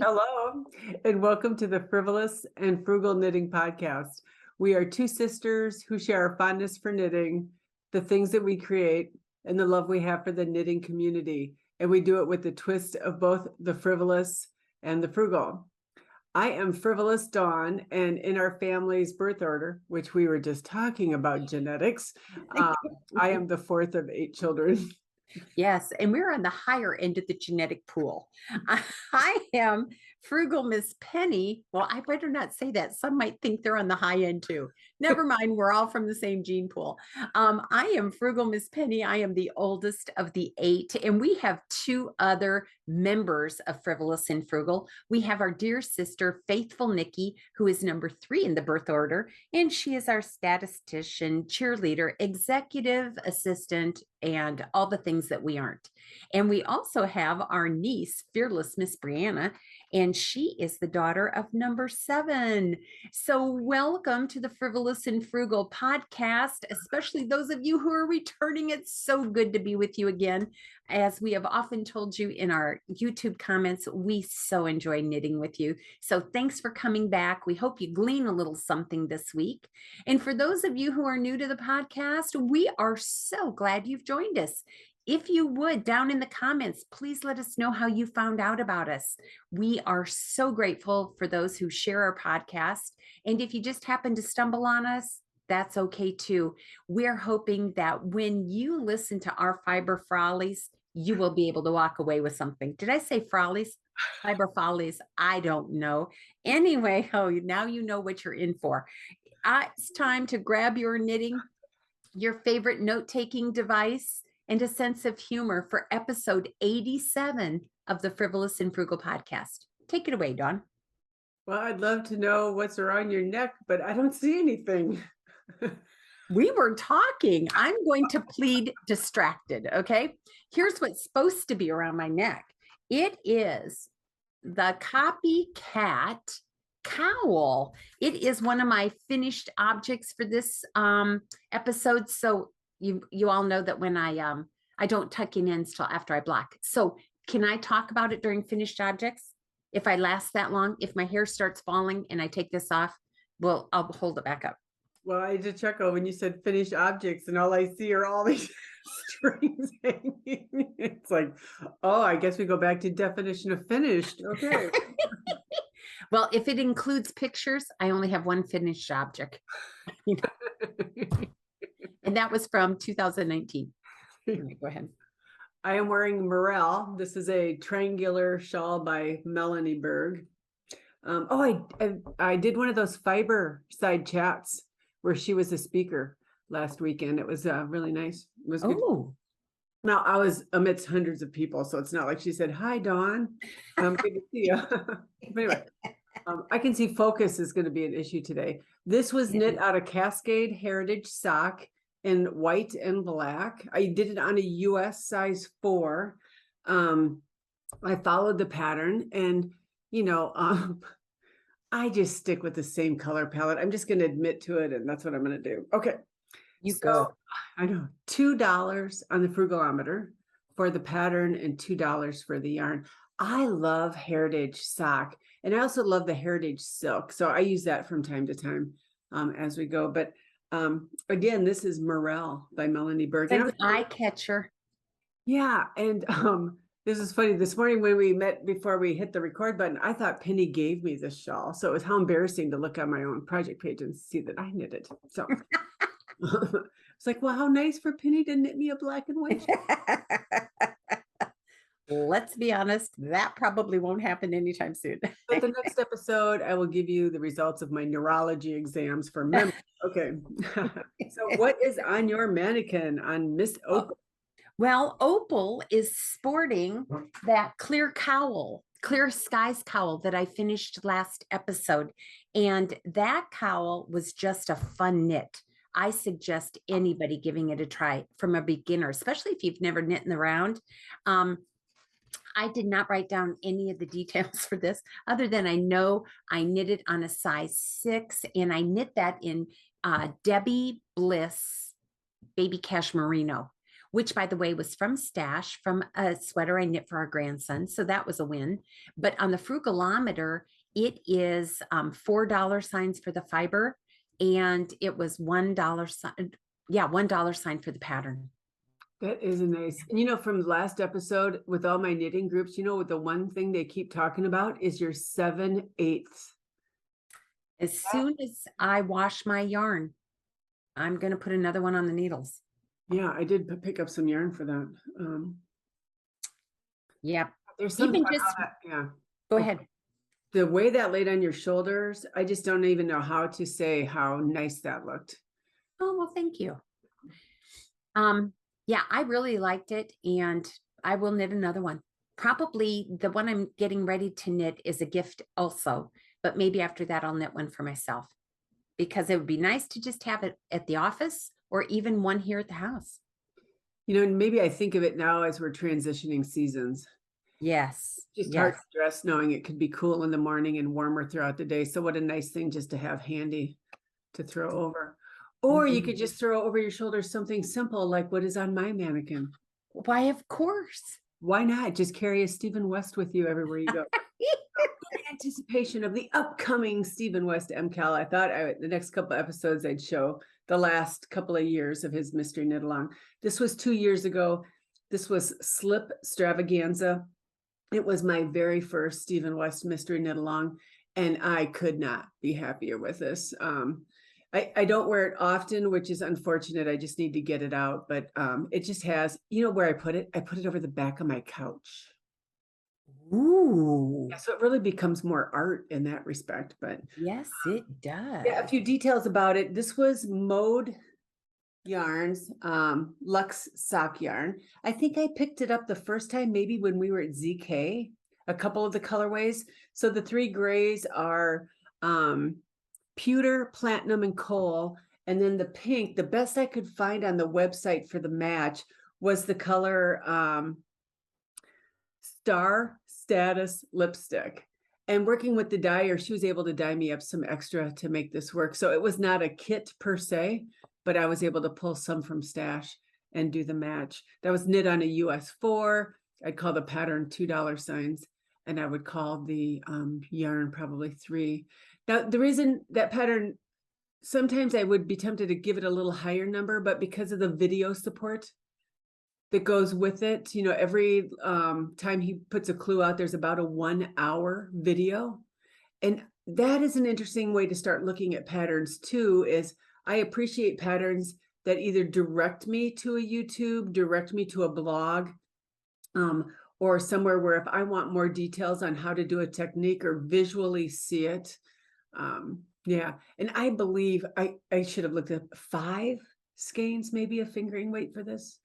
Hello, and welcome to the Frivolous and Frugal Knitting Podcast. We are two sisters who share our fondness for knitting, the things that we create, and the love we have for the knitting community. And we do it with the twist of both the frivolous and the frugal. I am Frivolous Dawn, and in our family's birth order, which we were just talking about genetics, I am the fourth of 8 children. Yes, and we're on the higher end of the genetic pool. I am Frugal Miss Penny. Well, I better not say that. Some might think they're on the high end too. Never mind, we're all from the same gene pool. I am Frugal Miss Penny. I am the oldest of the 8, and we have 2 other members of Frivolous and Frugal. We have our dear sister, Faithful Nikki, who is number 3 in the birth order, and she is our statistician, cheerleader, executive assistant, and all the things that we aren't. And we also have our niece, Fearless Miss Brianna, and she is the daughter of number 7. So welcome to the Frivolous and Frugal podcast, especially those of you who are returning. It's so good to be with you again. As we have often told you in our YouTube comments, we so enjoy knitting with you. So thanks for coming back. We hope you glean a little something this week. And for those of you who are new to the podcast, we are so glad you've joined us. If you would, down in the comments, please let us know how you found out about us. We are so grateful for those who share our podcast. And if you just happen to stumble on us, that's okay too. We're hoping that when you listen to our fiber frollies, you will be able to walk away with something. Did I say frollies? Fiber frollies? I don't know. Anyway, now you know what you're in for. It's time to grab your knitting, your favorite note-taking device, and a sense of humor for episode 87 of the Frivolous and Frugal podcast. Take it away, Dawn. Well, I'd love to know what's around your neck, but I don't see anything. We were talking. I'm going to plead distracted, okay? Here's what's supposed to be around my neck. It is the Copycat Cowl. It is one of my finished objects for this episode. So you all know that when I don't tuck in ends till after I block. So can I talk about it during finished objects? If I last that long, if my hair starts falling and I take this off, well, I'll hold it back up. Well, I did chuckle when you said finished objects, and all I see are all these strings hanging. It's like, oh, I guess we go back to definition of finished. Okay. Well, if it includes pictures, I only have one finished object. And that was from 2019. Go ahead. I am wearing Marelle. This is a triangular shawl by Melanie Berg. I did one of those fiber side chats where she was a speaker last weekend. It was really nice. It was good. Oh. Now, I was amidst hundreds of people, so it's not like she said, "Hi, Dawn. Good to see you." But anyway, I can see focus is going to be an issue today. This was knit out of Cascade Heritage sock in white and black. I did it on a US size 4. I followed the pattern, and I just stick with the same color palette. I'm just going to admit to it, and that's what I'm going to do. Okay. Go. I know, $2 on the Frugalometer for the pattern and $2 for the yarn. I love Heritage sock, and I also love the Heritage silk. So I use that from time to time as we go. But again, this is Marelle by Melanie Berg. An eye catcher. Yeah. And this is funny. This morning when we met before we hit the record button, I thought Penny gave me this shawl. So it was how embarrassing to look on my own project page and see that I knitted. So it's like, well, how nice for Penny to knit me a black and white shawl. Let's be honest, that probably won't happen anytime soon. But the next episode, I will give you the results of my neurology exams for memory. Okay. So what is on your mannequin on Miss Opal? Well, Opal is sporting that clear skies cowl that I finished last episode. And that cowl was just a fun knit. I suggest anybody giving it a try from a beginner, especially if you've never knit in the round. I did not write down any of the details for this other than I know I knit it on a size 6, and I knit that in Debbie Bliss Baby Cashmerino, which by the way was from Stash, from a sweater I knit for our grandson. So that was a win. But on the Frugalometer, it is $4 signs for the fiber, and it was $1 sign. Yeah, $1 sign for the pattern. That is a nice. And you know, from the last episode with all my knitting groups, you know, the one thing they keep talking about is your 7/8. As soon as I wash my yarn, I'm going to put another one on the needles. Yeah, I did pick up some yarn for that. Yeah. There's something Even about just, how that, yeah. go ahead. The way that laid on your shoulders, I just don't even know how to say how nice that looked. Oh, well, thank you. Yeah, I really liked it, and I will knit another one. Probably the one I'm getting ready to knit is a gift also, but maybe after that I'll knit one for myself, because it would be nice to just have it at the office or even one here at the house. You know, maybe I think of it now as we're transitioning seasons. Yes. Just hard to dress knowing it could be cool in the morning and warmer throughout the day. So what a nice thing just to have handy to throw over. Or you could just throw over your shoulders something simple like what is on my mannequin. Why, of course. Why not? Just carry a Stephen West with you everywhere you go. In anticipation of the upcoming Stephen West MKAL, I thought the next couple of episodes I'd show the last couple of years of his mystery knit along. This was 2 years ago. This was Slipstravaganza. It was my very first Stephen West mystery knit along, and I could not be happier with this. I don't wear it often, which is unfortunate. I just need to get it out, but it just has, you know where I put it? I put it over the back of my couch. Ooh. Yeah, so it really becomes more art in that respect, but yes, it does. yeah, a few details about it. This was Mode Yarns, Luxe sock yarn. I think I picked it up the first time, maybe when we were at ZK, a couple of the colorways. So the 3 grays are pewter, platinum, and coal. And then the pink, the best I could find on the website for the match was the color Star Status Lipstick. And working with the dyer, she was able to dye me up some extra to make this work. So it was not a kit per se, but I was able to pull some from Stash and do the match. That was knit on a US 4. I'd call the pattern $2 signs, and I would call the yarn probably 3. Now, the reason that pattern, sometimes I would be tempted to give it a little higher number, but because of the video support that goes with it, you know, every time he puts a clue out, there's about a 1-hour video. And that is an interesting way to start looking at patterns too, is I appreciate patterns that either direct me to a YouTube, direct me to a blog, or somewhere where if I want more details on how to do a technique or visually see it. Yeah, and I believe I should have looked at 5 skeins, maybe a fingering weight for this.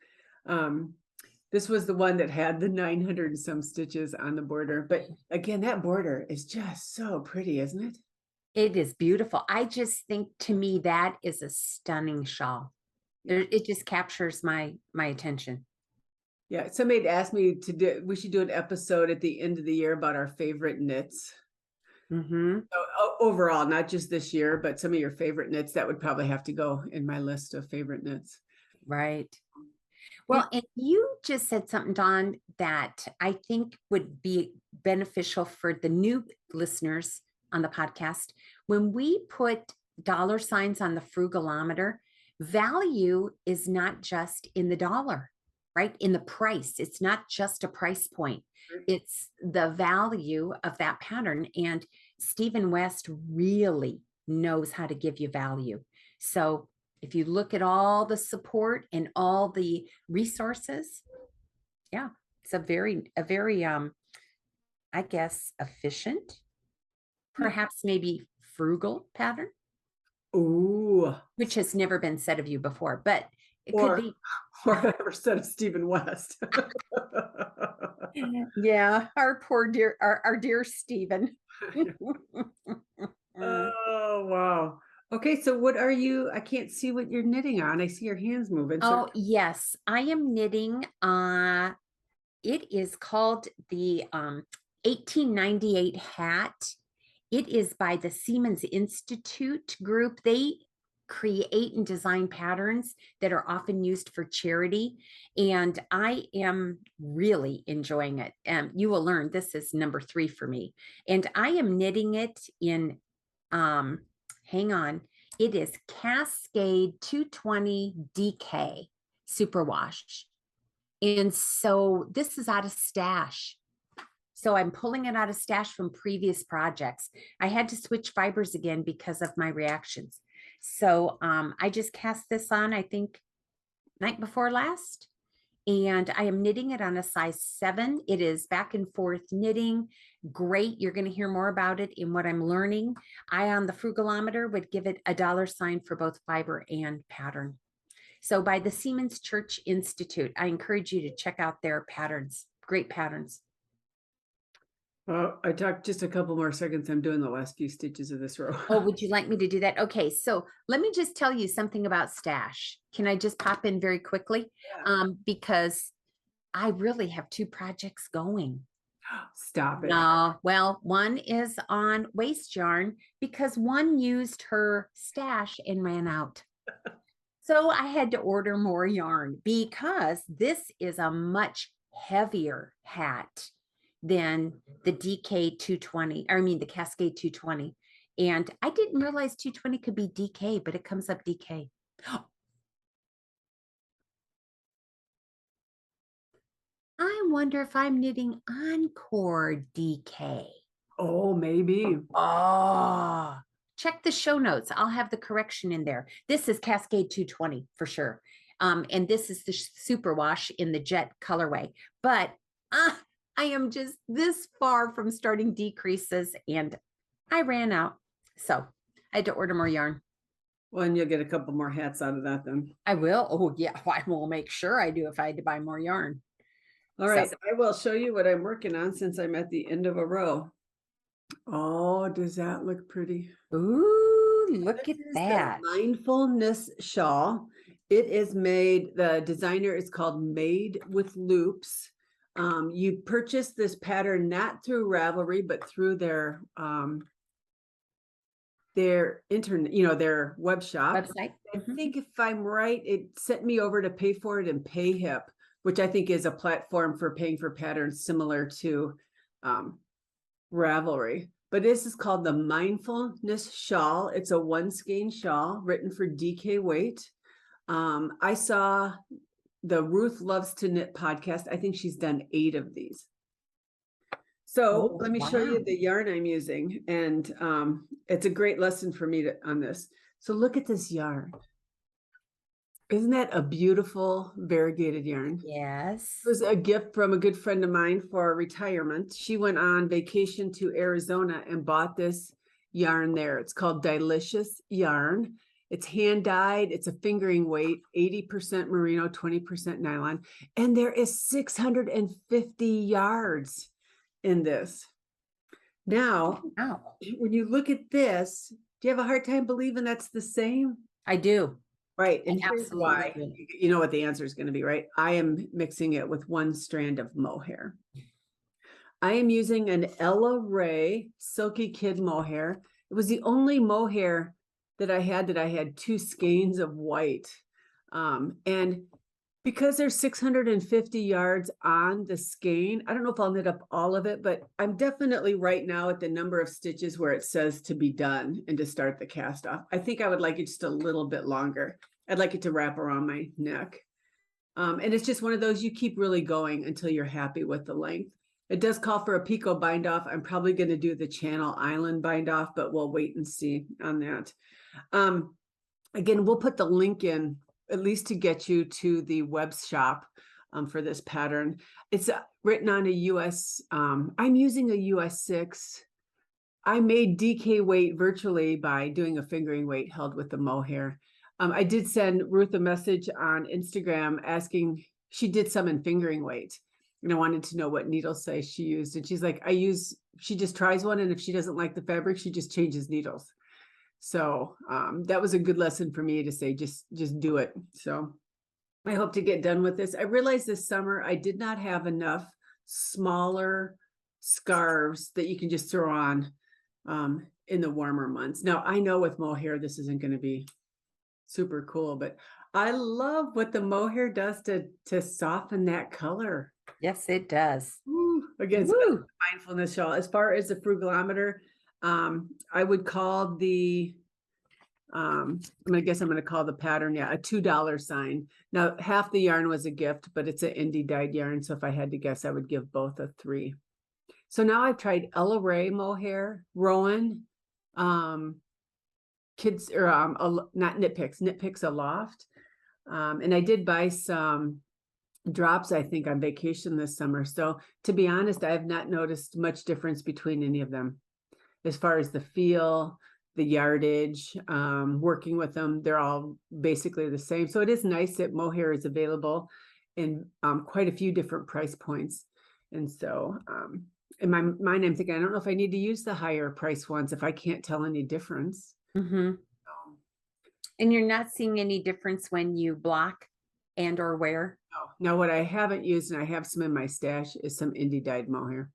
This was the one that had the 900 and some stitches on the border. But again, that border is just so pretty, isn't it? It is beautiful. I just think, to me, that is a stunning shawl. It just captures my attention. Yeah, somebody asked me to do, we should do an episode at the end of the year about our favorite knits. So, overall, not just this year, but some of your favorite knits. That would probably have to go in my list of favorite knits. Right. Well, and you just said something, Dawn, that I think would be beneficial for the new listeners on the podcast. When we put dollar signs on the Frugalometer, value is not just in the dollar, right? In the price. It's not just a price point. It's the value of that pattern. And Stephen West really knows how to give you value. So if you look at all the support and all the resources, yeah, it's a very, I guess, efficient, perhaps maybe frugal pattern. Ooh. Which has never been said of you before, but it Or, could be. Or ever said of Stephen West. Yeah, our poor dear, our dear Stephen. Oh, wow. Okay, so what are you? I can't see what you're knitting on. I see your hands moving. Oh, yes, I am knitting. It is called the 1898 hat. It is by the Seamen's Institute group. They create and design patterns that are often used for charity. And I am really enjoying it. You will learn this is number 3 for me. And I am knitting it in, hang on, it is Cascade 220 DK Superwash. And so this is out of stash. So I'm pulling it out of stash from previous projects. I had to switch fibers again because of my reactions. So I just cast this on, I think, night before last. And I am knitting it on a size 7. It is back and forth knitting. Great. You're going to hear more about it in what I'm learning. I, on the Frugalometer, would give it a $sign for both fiber and pattern. So by the Seamen's Church Institute, I encourage you to check out their patterns. Great patterns. Well, I talked just a couple more seconds. I'm doing the last few stitches of this row. Oh, would you like me to do that? Okay, so let me just tell you something about stash. Can I just pop in very quickly? Yeah. Because I really have 2 projects going. Stop it. Well, one is on waste yarn because one used her stash and ran out. So I had to order more yarn because this is a much heavier hat than the DK 220, or I mean the Cascade 220. And I didn't realize 220 could be DK, but it comes up DK. I wonder if I'm knitting Encore DK. Oh, maybe. Oh, check the show notes. I'll have the correction in there. This is Cascade 220 for sure. And this is the Superwash in the jet colorway. But I am just this far from starting decreases and I ran out. So I had to order more yarn. Well, and you'll get a couple more hats out of that then. I will. Oh, yeah. I will make sure I do if I had to buy more yarn. All right. So I will show you what I'm working on since I'm at the end of a row. Oh, does that look pretty? Ooh, look This at is that. the Mindfulness shawl. It is made, the designer is called Made with Loops. You purchase this pattern not through Ravelry, but through their internet, their web shop. Website. I think if I'm right, it sent me over to pay for it in PayHip, which I think is a platform for paying for patterns similar to Ravelry. But this is called the Mindfulness shawl. It's a 1 skein shawl written for DK weight. I saw the Ruth Loves to Knit podcast. I think she's done 8 of these. So let me show you the yarn I'm using. And it's a great lesson for me on this. So look at this yarn. Isn't that a beautiful variegated yarn? Yes. It was a gift from a good friend of mine for retirement. She went on vacation to Arizona and bought this yarn there. It's called Dyelicious yarn. It's hand dyed. It's a fingering weight, 80% merino, 20% nylon. And there is 650 yards in this. Now, when you look at this, do you have a hard time believing that's the same? I do. Right. And here's why. do. You know what the answer is going to be, right? I am mixing it with 1 strand of mohair. I am using an Ella Ray Silky Kid mohair. It was the only mohair that I had 2 skeins of white. And because there's 650 yards on the skein, I don't know if I'll knit up all of it, but I'm definitely right now at the number of stitches where it says to be done and to start the cast off. I think I would like it just a little bit longer. I'd like it to wrap around my neck. And it's just one of those you keep really going until you're happy with the length. It does call for a picot bind off. I'm probably going to do the Channel Island bind off, but we'll wait and see on that. Again, we'll put the link in at least to get you to the web shop for this pattern. It's written on a US, I'm using a US 6. I made DK weight virtually by doing a fingering weight held with the mohair. I did send Ruth a message on Instagram asking, she did some in fingering weight. And I wanted to know what needle size she used. And she's like, she just tries one. And if she doesn't like the fabric, she just changes needles. So that was a good lesson for me to say, just do it. So I hope to get done with this. I realized this summer I did not have enough smaller scarves that you can just throw on in the warmer months. Now I know with mohair, this isn't going to be super cool. But I love what the mohair does to soften that color. Yes, it does. Woo. Again, so Woo. that's the mindfulness shawl. As far as the frugalometer, I would call the I'm gonna call the pattern, yeah, a $2 sign. Now, half the yarn was a gift, but it's an indie dyed yarn. So if I had to guess, I would give both a 3. So now I've tried Ella Ray mohair, Rowan, kids or not Knit-Picks Aloft. And I did buy some drops, I think, on vacation this summer. So to be honest, I have not noticed much difference between any of them as far as the feel, the yardage, working with them. They're all basically the same. So it is nice that mohair is available in quite a few different price points. And so in my mind, I'm thinking, I don't know if I need to use the higher price ones if I can't tell any difference. Mm-hmm. And you're not seeing any difference when you block and or wear? No. Now, what I haven't used, and I have some in my stash, is some indie dyed mohair.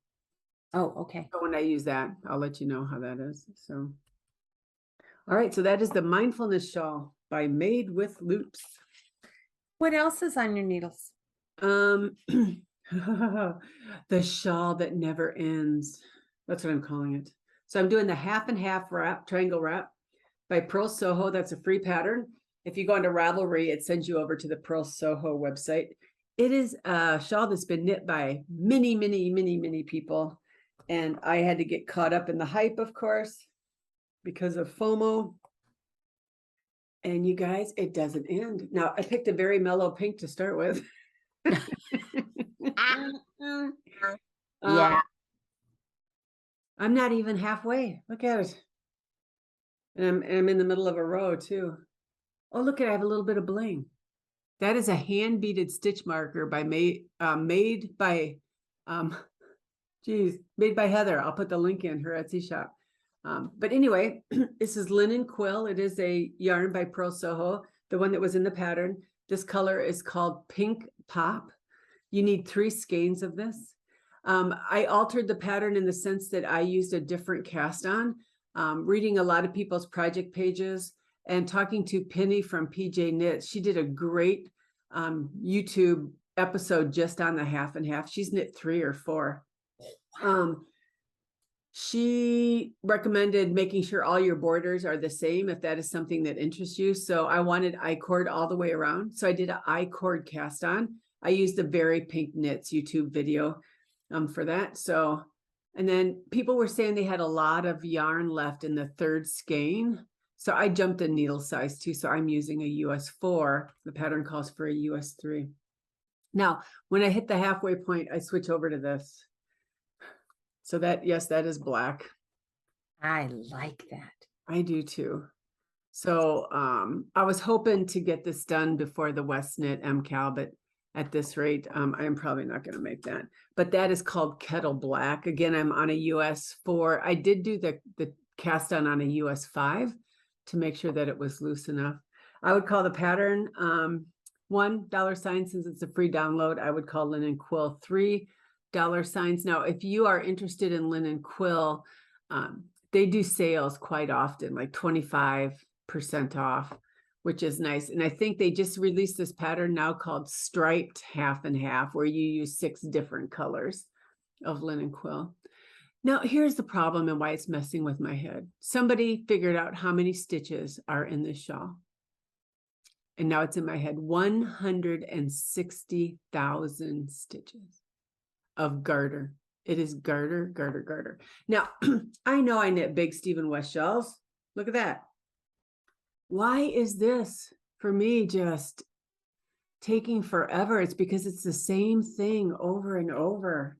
Oh, okay. So when I use that, I'll let you know how that is. So, all right. So that is the Mindfulness Shawl by Made with Loops. What else is on your needles? The shawl that never ends. That's what I'm calling it. So I'm doing the half and half wrap, triangle wrap by Purl Soho. That's a free pattern. If you go into Ravelry, it sends you over to the Purl Soho website. It is a shawl that's been knit by many, many, many, many people. And I had to get caught up in the hype, of course, because of FOMO. And you guys, it doesn't end. Now, I picked a very mellow pink to start with. Yeah. I'm not even halfway. Look at it. And I'm in the middle of a row too. Oh, look at, I have a little bit of bling. That is a hand beaded stitch marker by made by Heather. I'll put the link in her Etsy shop. But anyway, this is linen quill. It is a yarn by Purl Soho, the one that was in the pattern. This color is called Pink Pop. You need 3 skeins of this. I altered the pattern in the sense that I used a different cast on. Reading a lot of people's project pages and talking to Penny from PJ Knits. She did a great YouTube episode just on the half and half. She's knit 3 or 4. She recommended making sure all your borders are the same if that is something that interests you. So I wanted I-cord all the way around. So I did an I-cord cast on. I used the Very Pink Knits YouTube video for that. So, and then people were saying they had a lot of yarn left in the 3rd skein. So I jumped a needle size too. So I'm using a US 4. The pattern calls for a US 3. Now, when I hit the halfway point, I switch over to this. So that, yes, that is black. I like that. I do too. So I was hoping to get this done before the Westknit MKAL, but at this rate, I am probably not going to make that. But that is called Kettle Black. Again, I'm on a US 4. I did do the cast on a US 5 to make sure that it was loose enough. I would call the pattern $1 since it's a free download. I would call linen quill $3. Now, if you are interested in linen quill, they do sales quite often, like 25% off, which is nice. And I think they just released this pattern now called striped half and half, where you use 6 different colors of linen quill. Now, here's the problem and why it's messing with my head. Somebody figured out how many stitches are in this shawl. And now it's in my head, 160,000 stitches of garter. It is garter, garter, garter. Now, I know I knit big Stephen West shawls. Look at that. Why is this, for me, just taking forever? It's because it's the same thing over and over.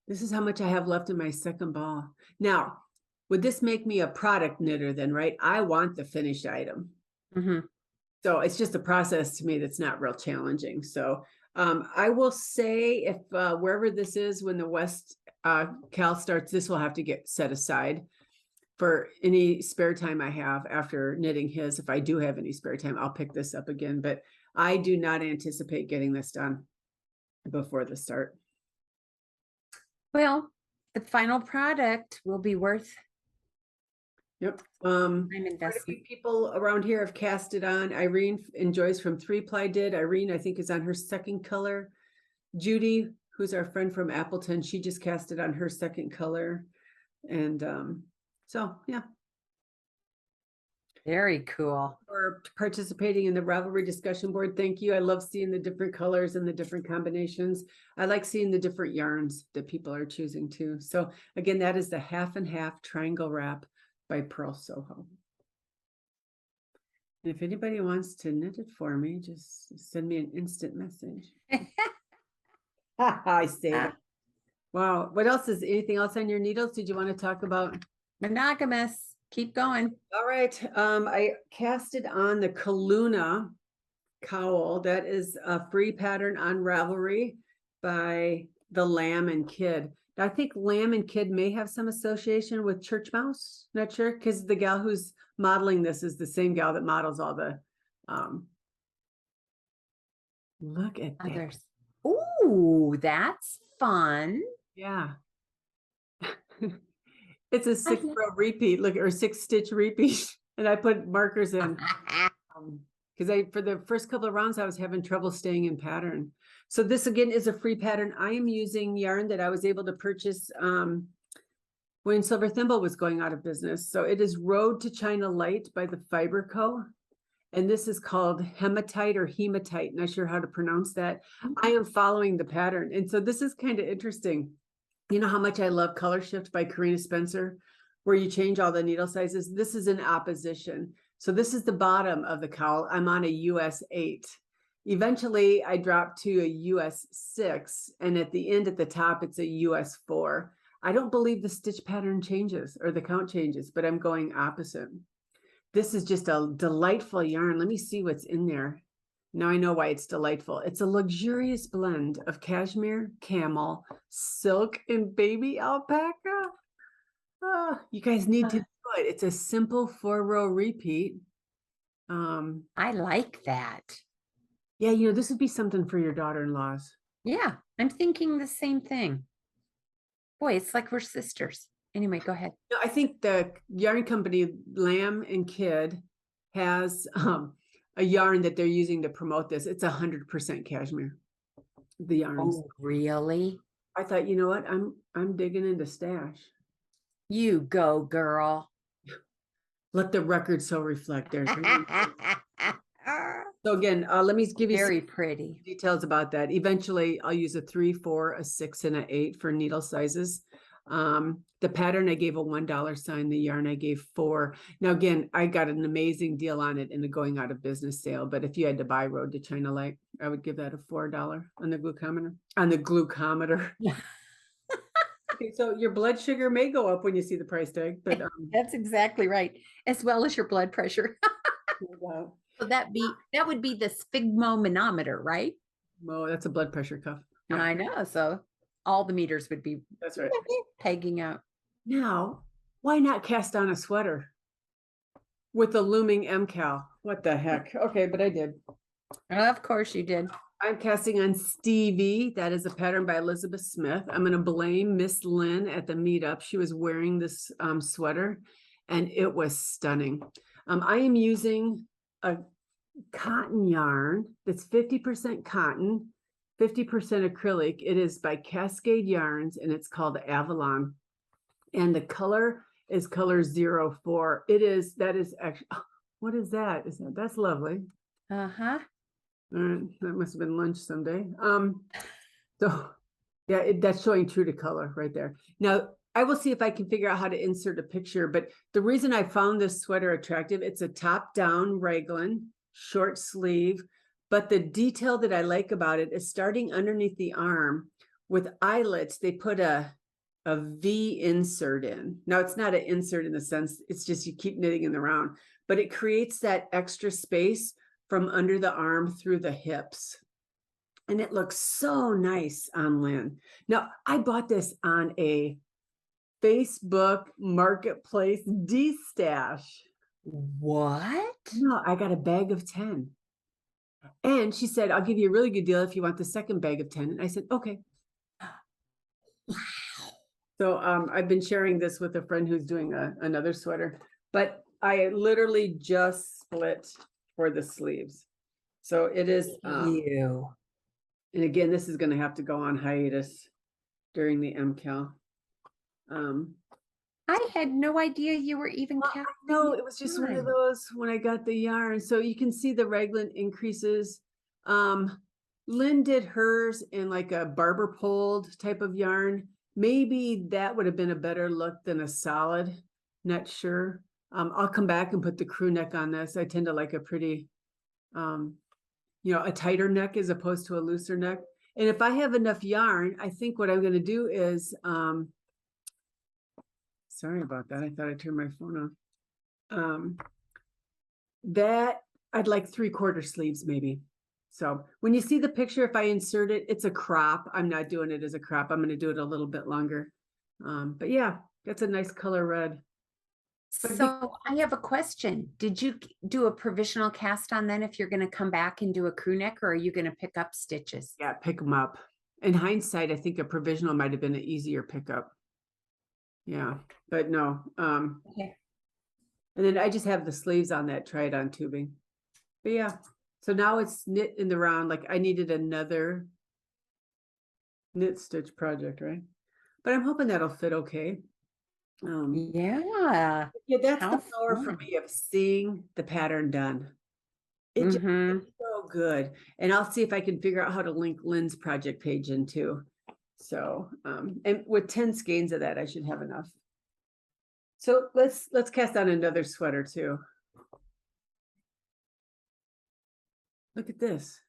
This is how much I have left in my second ball. Now, would this make me a product knitter then, right? I want the finished item. Mm-hmm. So it's just a process to me that's not real challenging. So I will say if wherever this is, when the Westknit starts, this will have to get set aside for any spare time I have after knitting his. If I do have any spare time, I'll pick this up again, but I do not anticipate getting this done before the start. Well, the final product will be worth Yep. I'm Quite a few investing. people around here have cast it on. Irene and Joyce from 3-Ply did. Irene, I think, is on her second color. Judy, who's our friend from Appleton, she just cast it on her second color. And so, yeah. Very cool. For participating in the Ravelry discussion board. Thank you. I love seeing the different colors and the different combinations. I like seeing the different yarns that people are choosing too. So again, that is the half and half triangle wrap by Purl Soho. And if anybody wants to knit it for me, just send me an instant message. I say that. Wow. What else is anything else on your needles? Did you want to talk about? Monogamous. Keep going. All right. I casted on the Kaluna Cowl. That is a free pattern on Ravelry by the Lamb and Kid. I think Lamb and Kid may have some association with Church Mouse. Not sure, because the gal who's modeling this is the same gal that models all the look at that. Others. Ooh, that's fun. Yeah. It's a 6-row repeat, look, or 6-stitch repeat. And I put markers in. Because for the first couple of rounds, I was having trouble staying in pattern. So this again is a free pattern. I am using yarn that I was able to purchase when Silver Thimble was going out of business. So it is Road to China Light by the Fiber Co. And this is called hematite or hematite. Not sure how to pronounce that. I am following the pattern. And so this is kind of interesting. You know how much I love Color Shift by Karina Spencer, where you change all the needle sizes. This is in opposition. So this is the bottom of the cowl. I'm on a US 8. Eventually, I dropped to a US 6. And at the end, at the top, it's a US 4. I don't believe the stitch pattern changes or the count changes, but I'm going opposite. This is just a delightful yarn. Let me see what's in there. Now I know why it's delightful. It's a luxurious blend of cashmere, camel, silk, and baby alpaca. Oh, you guys need to do it. It's a simple 4-row repeat. I like that. Yeah, this would be something for your daughter-in-laws. Yeah, I'm thinking the same thing. Boy, it's like we're sisters. Anyway, go ahead. No, I think the yarn company Lamb and Kid has a yarn that they're using to promote this. It's 100% cashmere. The yarns. Oh, really? I thought, you know what? I'm digging into stash. You go, girl. Let the record so reflect. There. So again, let me give you very some pretty details about that. Eventually, I'll use a 3, 4, a 6, and an 8 for needle sizes. The pattern I gave a $1 sign. The yarn I gave $4. Now again, I got an amazing deal on it in the going out of business sale. But if you had to buy Road to China Light, I would give that a $4 on the glucometer. On the glucometer. Okay, so your blood sugar may go up when you see the price tag, but that's exactly right, as well as your blood pressure. Wow. So that would be the sphygmomanometer, right? Oh, that's a blood pressure cuff. Yeah. I know. So all the meters would be that's right. pegging out. Now, why not cast on a sweater with a looming MKAL? What the heck? Okay, but I did. Of course you did. I'm casting on Stevie. That is a pattern by Elizabeth Smith. I'm going to blame Miss Lynn at the meetup. She was wearing this sweater and it was stunning. I am using a cotton yarn that's 50% cotton, 50% acrylic. It is by Cascade Yarns and it's called Avalon. And the color is color 04. That is actually, what is that? That's lovely. Uh-huh. All right, that must have been lunch someday. So yeah, that's showing true to color right there. Now I will see if I can figure out how to insert a picture, but the reason I found this sweater attractive, it's a top-down raglan, short sleeve, but the detail that I like about it is starting underneath the arm with eyelets, they put a V insert in. Now it's not an insert in the sense, it's just you keep knitting in the round, but it creates that extra space from under the arm through the hips. And it looks so nice on Lynn. Now, I bought this on a Facebook Marketplace D-stash. What? No, I got a bag of 10. And she said, I'll give you a really good deal if you want the second bag of 10. And I said, okay. Wow. So I've been sharing this with a friend who's doing another sweater. but I literally just split for the sleeves. So it is, You. and again, this is gonna have to go on hiatus during the MKAL. I had no idea you were even Well, casting. no, it was just one of those when I got the yarn. So you can see the raglan increases. Lynn did hers in like a barber pulled type of yarn. Maybe that would have been a better look than a solid. Not sure. I'll come back and put the crew neck on this. I tend to like a pretty, a tighter neck as opposed to a looser neck. And if I have enough yarn, I think what I'm going to do is, sorry about that. I thought I turned my phone off. That I'd like 3/4 sleeves maybe. So when you see the picture, if I insert it, it's a crop. I'm not doing it as a crop. I'm going to do it a little bit longer. But yeah, that's a nice color red. So I have a question. Did you do a provisional cast on then if you're going to come back and do a crew neck, or are you going to pick up stitches? Yeah, pick them up. In hindsight, I think a provisional might have been an easier pickup. Yeah, but no. Okay. And then I just have the sleeves on that tried on tubing. But yeah, so now it's knit in the round. Like I needed another knit stitch project, right? But I'm hoping that'll fit okay. Yeah. That's How the power for fun. me of seeing the pattern done. It's so good. And I'll see if I can figure out how to link Lynn's project page in too. So, and with 10 skeins of that, I should have enough. So let's cast on another sweater too. Look at this.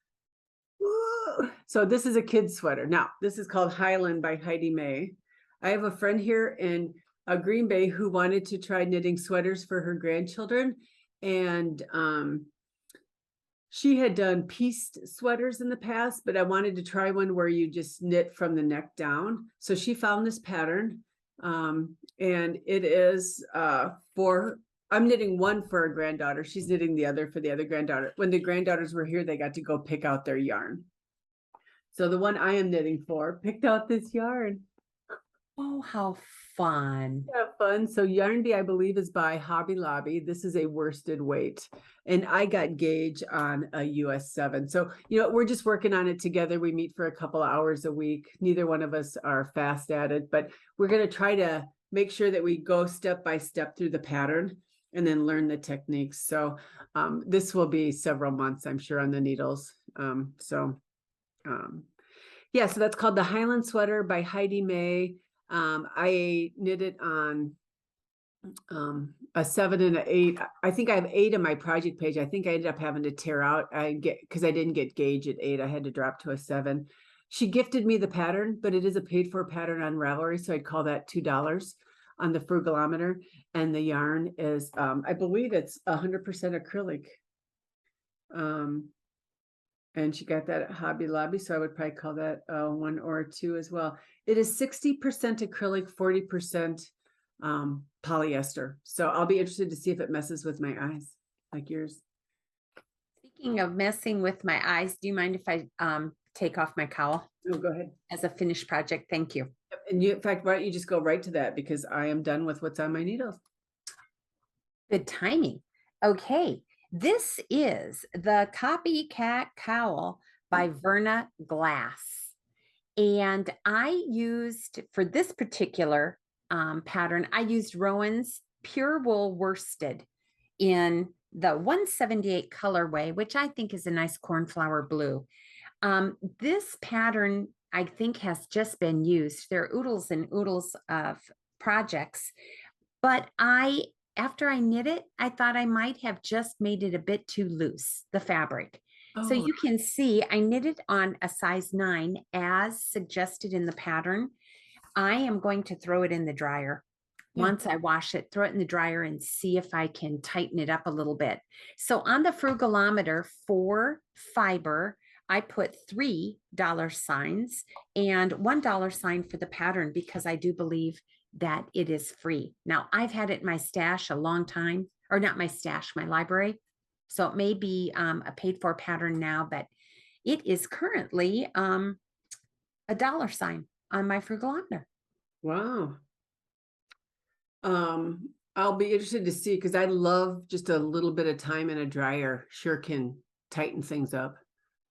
Woo! So this is a kid's sweater. Now, this is called Highland by Heidi May. I have a friend here in Green Bay who wanted to try knitting sweaters for her grandchildren. And she had done pieced sweaters in the past, but I wanted to try one where you just knit from the neck down. So she found this pattern. And it is I'm knitting one for a granddaughter. She's knitting the other for the other granddaughter. When the granddaughters were here, they got to go pick out their yarn. So the one I am knitting for picked out this yarn. Oh, how fun. Have fun. So Yarn Bee, I believe, is by Hobby Lobby. This is a worsted weight. And I got gauge on a US 7. So, we're just working on it together. We meet for a couple hours a week. Neither one of us are fast at it, but we're going to try to make sure that we go step by step through the pattern and then learn the techniques. So this will be several months, I'm sure, on the needles. Yeah, so that's called the Highland Sweater by Heidi May. I knit it on a 7 and an 8. I think I have 8 on my project page. I think I ended up having to tear out. Because I didn't get gauge at 8. I had to drop to a 7. She gifted me the pattern, but it is a paid for pattern on Ravelry, so I'd call that $2 on the Frugalometer. And the yarn is, I believe it's 100% acrylic. And she got that at Hobby Lobby, so I would probably call that 1 or 2 as well. It is 60% acrylic, 40% polyester. So I'll be interested to see if it messes with my eyes, like yours. Speaking of messing with my eyes, do you mind if I take off my cowl? Oh, go ahead. As a finished project, thank you. And in fact, why don't you just go right to that, because I am done with what's on my needles. Good timing. Okay. This is the Copycat Cowl by Verna Glass. And I used, for this particular pattern, I used Rowan's Pure Wool Worsted in the 178 colorway, which I think is a nice cornflower blue. This pattern, I think, has just been used. There are oodles and oodles of projects, but after I knit it, I thought I might have just made it a bit too loose, the fabric. So you can see I knit it on a size 9 as suggested in the pattern. I am going to throw it in the dryer. Once I wash it, throw it in the dryer and see if I can tighten it up a little bit. So on the Frugalometer for fiber, I put $3 signs and $1 sign for the pattern, because I do believe that it is free. Now, I've had it in my stash a long time, or not my stash, my library. So it may be a paid for pattern now, but it is currently $1 sign on my Frugalometer. Wow. I'll be interested to see, because I love just a little bit of time in a dryer sure can tighten things up.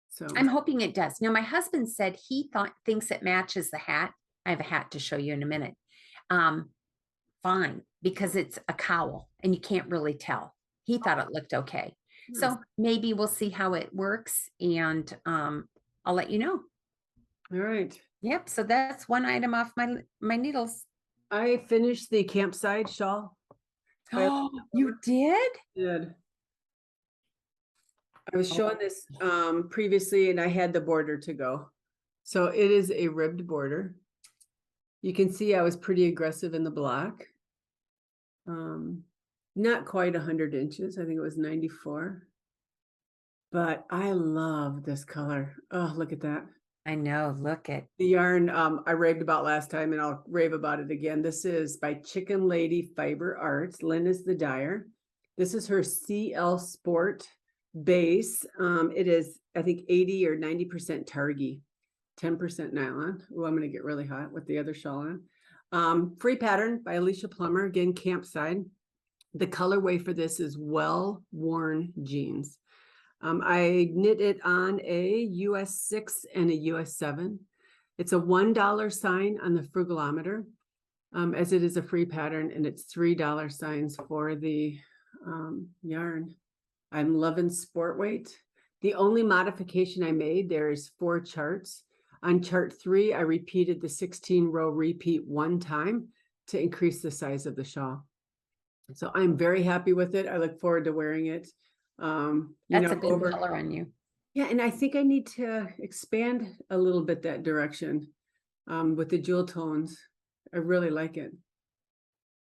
So I'm hoping it does. Now, my husband said he thinks it matches the hat. I have a hat to show you in a minute. Fine, because it's a cowl and you can't really tell. He thought it looked okay. So maybe we'll see how it works, and I'll let you know. all right. Yep. So that's one item off my needles. I finished the campside shawl. Oh, you did? Did. I was showing this previously, and I had the border to go. So it is a ribbed border. You can see I was pretty aggressive in the block. Not quite 100 inches. I think it was 94. But I love this color. Oh, look at that. I know. Look at the yarn I raved about last time, and I'll rave about it again. This is by Chicken Lady Fiber Arts. Lynn is the dyer. This is her CL Sport base. It is, I think, 80 or 90% Targi, 10% nylon. Oh, I'm going to get really hot with the other shawl on. Free pattern by Alicia Plummer, again, campside. The colorway for this is well-worn jeans. I knit it on a US 6 and a US 7. It's a $1 sign on the frugalometer, as it is a free pattern, and it's $3 signs for the yarn. I'm loving sport weight. The only modification I made, there's 4 charts. On chart 3, I repeated the 16-row repeat 1 time to increase the size of the shawl. So I'm very happy with it. I look forward to wearing it. That's a good color on you. Yeah, and I think I need to expand a little bit that direction with the jewel tones. I really like it.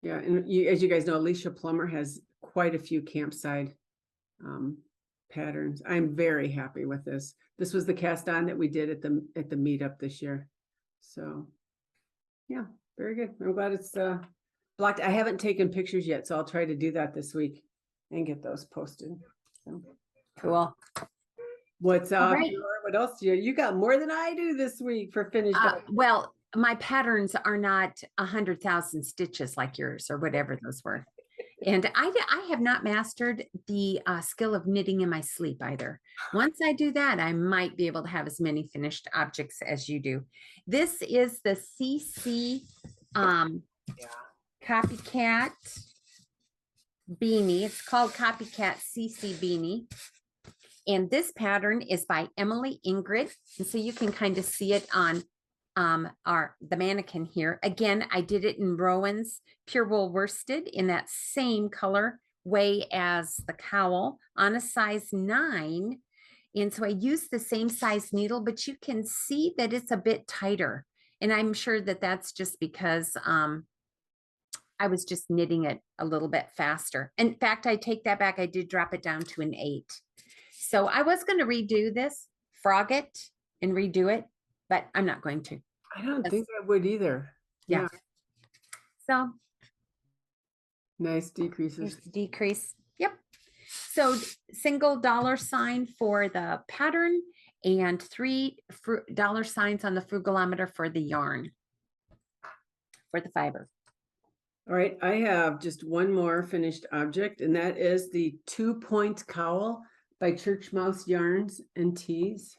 Yeah, and as you guys know, Alicia Plummer has quite a few campside patterns. I'm very happy with this. This was the cast on that we did at the meetup this year. So yeah, very good. I'm glad it's blocked. I haven't taken pictures yet, so I'll try to do that this week and get those posted. So. Cool. What's up? Right. What else do you got more than I do this week for finished? Well, my patterns are not 100,000 stitches like yours or whatever those were. And I have not mastered the skill of knitting in my sleep either. Once I do that, I might be able to have as many finished objects as you do. This is the CC Copycat beanie. It's called Copycat CC beanie. And this pattern is by Emily Ingrid. And so you can kind of see it on the mannequin here. Again, I did it in Rowan's pure wool worsted in that same color way as the cowl on a size 9. And so I used the same size needle, but you can see that it's a bit tighter. And I'm sure that that's just because I was just knitting it a little bit faster. In fact, I take that back. I did drop it down to an 8. So I was going to redo this, frog it and redo it, but I'm not going to. I don't think I would either. Yeah. So nice decreases. Decrease. Yep. So single dollar sign for the pattern and $3 signs on the frugalometer for the yarn, for the fiber. All right. I have just one more finished object, and that is the 2-point cowl by Church Mouse Yarns and Tees.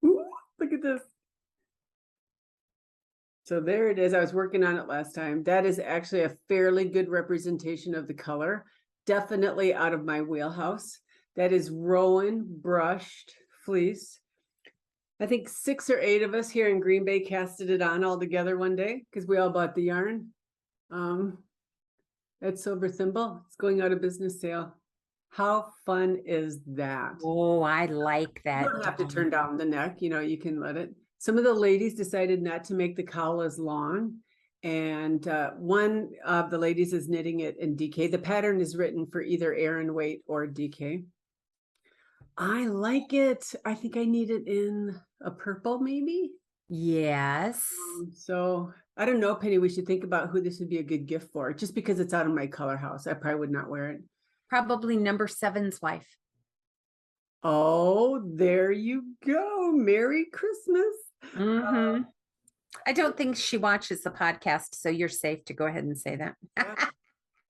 Ooh, look at this. So there it is. I was working on it last time. That is actually a fairly good representation of the color. Definitely out of my wheelhouse. That is Rowan brushed fleece. I think 6 or 8 of us here in Green Bay casted it on all together one day because we all bought the yarn. At Silver Thimble. It's going out of business sale. How fun is that? Oh, I like that. You don't have to turn down the neck, you can let it. Some of the ladies decided not to make the cowl as long. And one of the ladies is knitting it in DK. The pattern is written for either Aran weight or DK. I like it. I think I need it in a purple, maybe. Yes. So I don't know, Penny, we should think about who this would be a good gift for. Just because it's out of my color house, I probably would not wear it. Probably number 7's wife. Oh, there you go. Merry Christmas. Mm-hmm. I don't think she watches the podcast, so you're safe to go ahead and say that.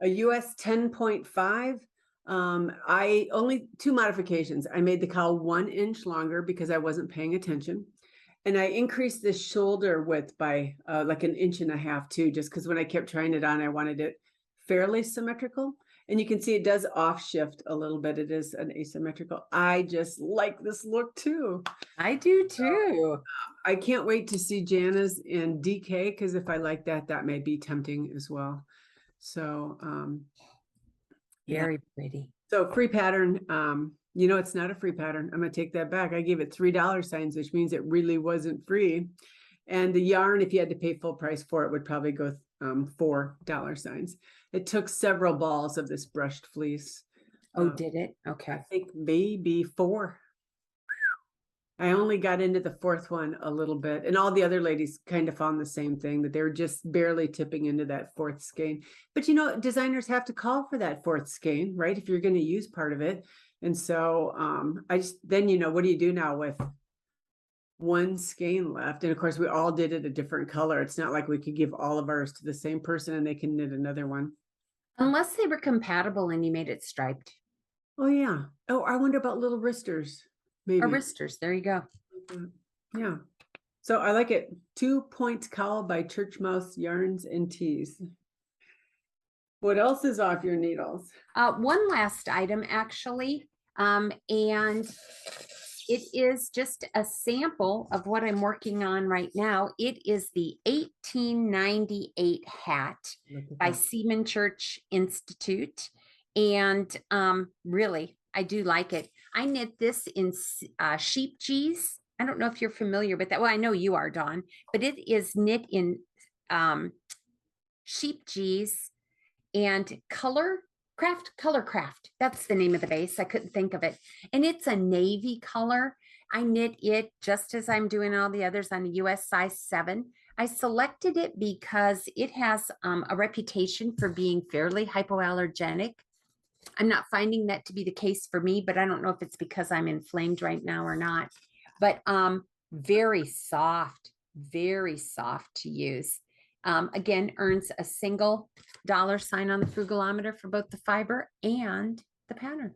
a US 10.5. I only 2 modifications. I made the cowl 1 inch longer because I wasn't paying attention. And I increased the shoulder width by like 1.5 inches too, just because when I kept trying it on, I wanted it fairly symmetrical. And you can see it does off shift a little bit. It is an asymmetrical. I just like this look too. I do too. I can't wait to see Jana's in DK, because if I like that, that may be tempting as well. So Very pretty. So free pattern, it's not a free pattern. I'm gonna take that back. I gave it $3 signs, which means it really wasn't free. And the yarn, if you had to pay full price for it, would probably go $4 signs. It took several balls of this brushed fleece. Oh, did it? Okay. I think maybe 4. I only got into the 4th one a little bit, and all the other ladies kind of found the same thing, that they were just barely tipping into that 4th skein. But designers have to call for that 4th skein, right? If you're going to use part of it. And so what do you do now with 1 skein left? And of course, we all did it a different color. It's not like we could give all of ours to the same person and they can knit another one. Unless they were compatible and you made it striped. Oh, yeah. Oh, I wonder about little wristers. Maybe. Or wristers. There you go. Yeah. So I like it. 2-point cowl by Churchmouse Yarns and Tees. What else is off your needles? One last item, actually. And it is just a sample of what I'm working on right now. It is the 1898 hat by Seamen Church Institute. And really, I do like it. I knit this in sheep geese. I don't know if you're familiar with that. Well, I know you are, Dawn, but it is knit in sheep geese and color craft. That's the name of the base. I couldn't think of it. And it's a navy color. I knit it just as I'm doing all the others on a US size 7. I selected it because it has a reputation for being fairly hypoallergenic. I'm not finding that to be the case for me, but I don't know if it's because I'm inflamed right now or not. But very soft to use. Again, earns a single dollar sign on the frugalometer for both the fiber and the pattern.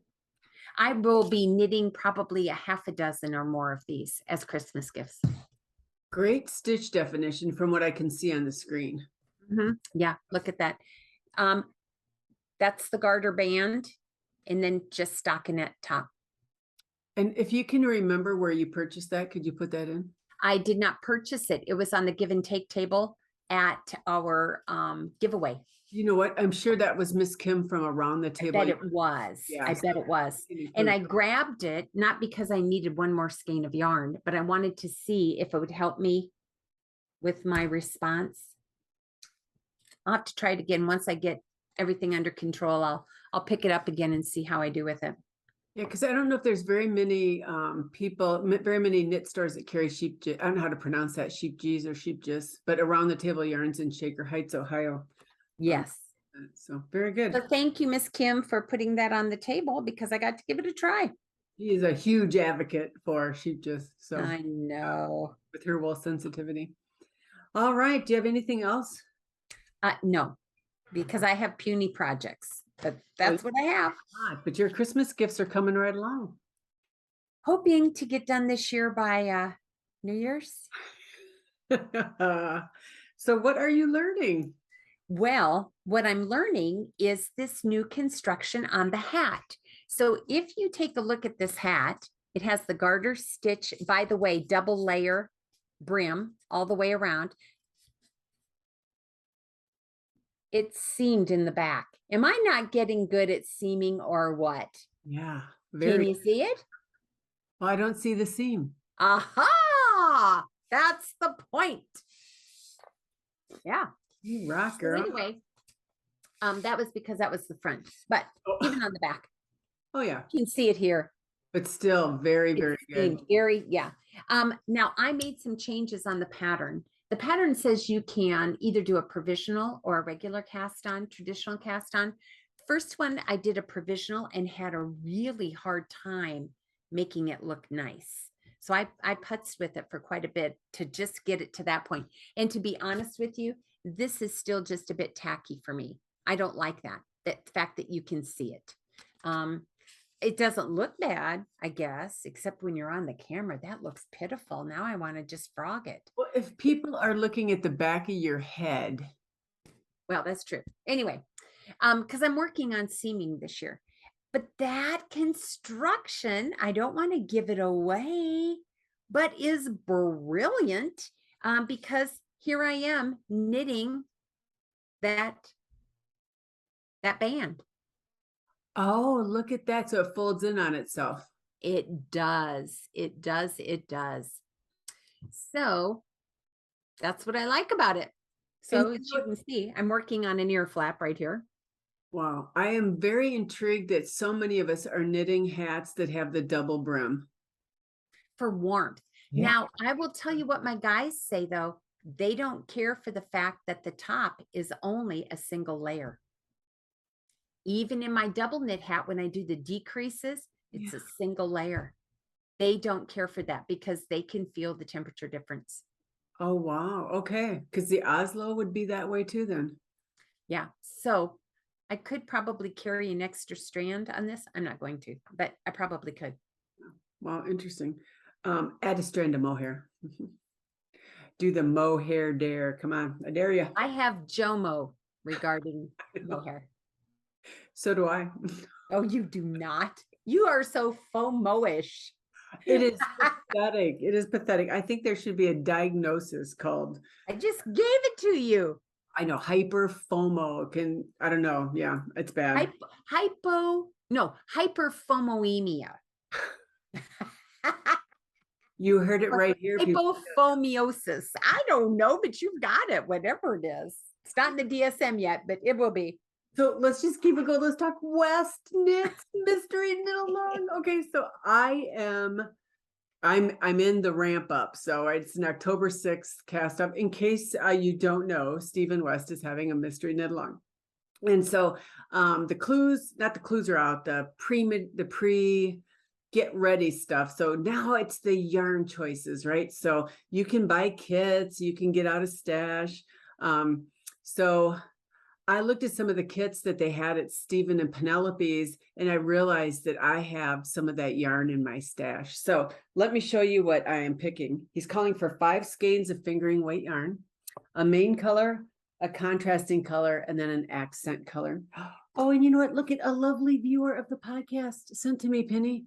I will be knitting probably a half a dozen or more of these as Christmas gifts. Great stitch definition from what I can see on the screen. Yeah, look at that. That's the garter band, and then just stockinette top. And if you can remember where you purchased that, could you put that in? I did not purchase it. It was on the give and take table at our giveaway. You know what? I'm sure that was Miss Kim from around the table. I bet it was. Yeah, I bet it was. And I grabbed it, not because I needed one more skein of yarn, but I wanted to see if it would help me with my response. I'll have to try it again. Once I get everything under control, I'll pick it up again and see how I do with it. Yeah, because I don't know if there's very many very many knit stores that carry sheep. I don't know how to pronounce that, sheep G's or sheep gis, but around the table yarns in Shaker Heights, Ohio. Yes. So very good. So thank you, Miss Kim, for putting that on the table because I got to give it a try. She is a huge advocate for sheep gis. So I know. With her wool sensitivity. All right. Do you have anything else? No, because I have puny projects, but that's what I have. But your Christmas gifts are coming right along. Hoping to get done this year by New Year's. So what are you learning? Well, what I'm learning is this new construction on the hat. So if you take a look at this hat, it has the garter stitch, by the way, double layer brim all the way around. It's seamed in the back. Am I not getting good at seaming or what? Yeah. Can you see it? Well, I don't see the seam. Aha! That's the point. Yeah. You rock, girl. So anyway, that was because that was the front, but even on the back. Oh yeah. You can see it here. But still very, very good. Very, yeah. Now I made some changes on the pattern. The pattern says you can either do a provisional or a regular cast on, traditional cast on. First one, I did a provisional and had a really hard time making it look nice. So I putzed with it for quite a bit to just get it to that point. And to be honest with you, this is still just a bit tacky for me. I don't like that. the fact that you can see it. It doesn't look bad, I guess, except when you're on the camera, that looks pitiful. Now I want to just frog it. Well, if people are looking at the back of your head. Well, that's true. Anyway, because I'm working on seaming this year. But that construction, I don't want to give it away, but is brilliant because here I am knitting that band. Oh, look at that. So it folds in on itself. It does. It does. It does. So that's what I like about it. So as you can see, I'm working on an ear flap right here. Wow. I am very intrigued that so many of us are knitting hats that have the double brim. For warmth. Yeah. Now, I will tell you what my guys say, though. They don't care for the fact that the top is only a single layer. Even in my double knit hat, when I do the decreases, it's a single layer. They don't care for that because they can feel the temperature difference. Oh, wow. Okay. Because the Oslo would be that way too then. Yeah. So I could probably carry an extra strand on this. I'm not going to, but I probably could. Wow. Interesting. Add a strand of mohair. Do the mohair dare. Come on. I dare you. I have JOMO regarding mohair. So do I. Oh, you do not? You are so FOMO-ish. It is pathetic. It is pathetic. I think there should be a diagnosis called. I just gave it to you. I know, hyper FOMO I don't know. Yeah, it's bad. Hyperfomoemia. You heard it right here. Hypofomiosis. I don't know, but you've got it, whatever it is. It's not in the DSM yet, but it will be. So let's just keep it going. Let's talk Westknits mystery knit along. Okay, so I'm in the ramp up. So it's an October 6th cast up. In case you don't know, Stephen West is having a mystery knit along. And so the clues are out, the pre get ready stuff. So now it's the yarn choices, right? So you can buy kits, you can get out a stash. So I looked at some of the kits that they had at Stephen and Penelope's, and I realized that I have some of that yarn in my stash. So let me show you what I am picking. He's calling for 5 skeins of fingering weight yarn, a main color, a contrasting color, and then an accent color. Oh, and you know what? Look at a lovely viewer of the podcast sent to me, Penny,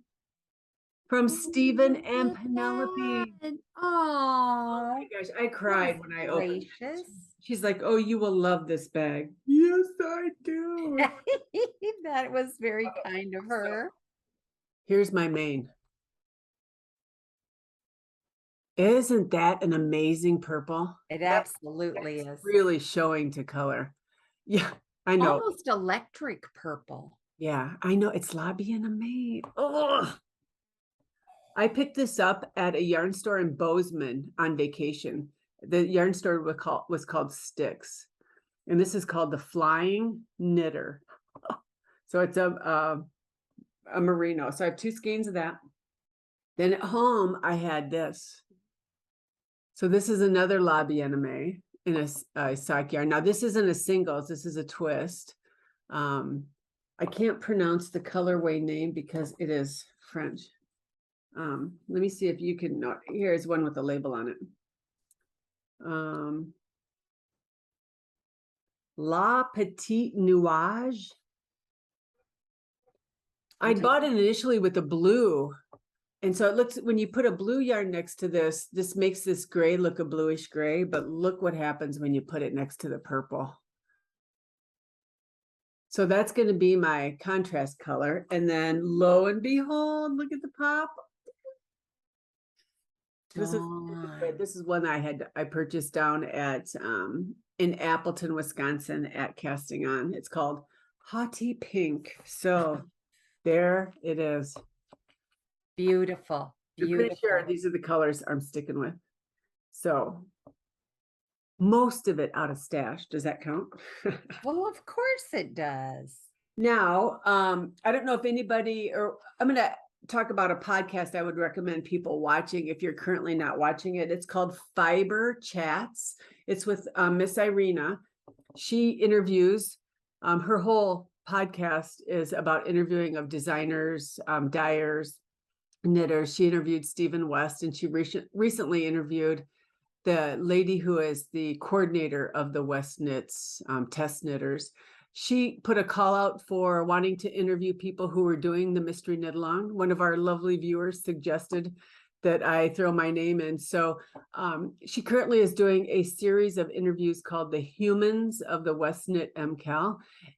from Stephen and Penelope. Oh my gosh, I cried when I opened it. She's like, "Oh, you will love this bag." Yes, I do. That was very kind of her. Here's my main. Isn't that an amazing purple? It absolutely is. Really showing to color. Yeah, I know. Almost electric purple. Yeah, I know. It's lobby and a maid. Oh, I picked this up at a yarn store in Bozeman on vacation. The yarn store was called Sticks, and this is called the Flying Knitter. So it's a merino. So I have 2 skeins of that. Then at home I had this. So this is another lobby anime in a sock yarn. Now this isn't a singles. This is a twist. I can't pronounce the colorway name because it is French. Let me see if you can. No, here's one with a label on it. La Petite Nuage. I bought it initially with the blue. And so it looks, when you put a blue yarn next to this makes this gray look a bluish gray, but look what happens when you put it next to the purple. So that's going to be my contrast color. And then lo and behold, look at the pop. This is one I purchased down at in Appleton, Wisconsin at Casting On. It's called Haughty Pink. So there it is. Beautiful. Beautiful. I'm pretty sure these are the colors I'm sticking with. So most of it out of stash. Does that count? Well, of course it does. Now, I don't know if anybody, or I'm going to talk about a podcast I would recommend people watching if you're currently not watching it. It's called Fiberchats. It's with Miss Irina. She interviews, her whole podcast is about interviewing of designers, dyers, knitters. She interviewed Stephen West, and she recently interviewed the lady who is the coordinator of the Westknits test knitters. She put a call out for wanting to interview people who were doing the mystery knit along. One of our lovely viewers suggested that I throw my name in. So she currently is doing a series of interviews called The Humans of the Westknit MKAL.